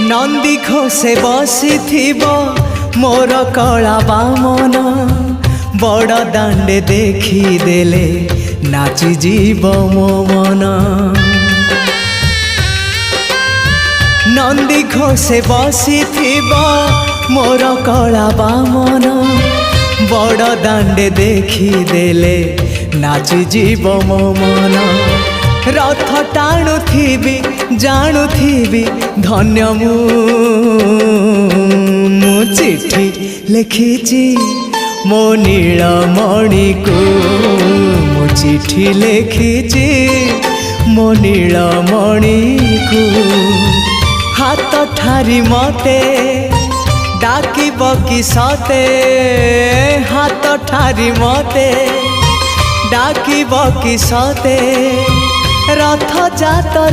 नंदी घोषे बसी मोर कला बामन बड़ दांडे देखी देले नाची जीव मो मन। नंदी घोषे बसी मोर कला बामन बड़ दांडे देखी देले नाची जीव मो मन। रथ टाणुथिबी जाणुथिबी धन्य मु चिट्ठी लिखिची मो नीलमणि को मु चिट्ठी लिखिची मो नीलमणि को। हाथ ठारी मते डाकिब कि सते हाथ ठारी मते डाकिब कि सते रथ जातर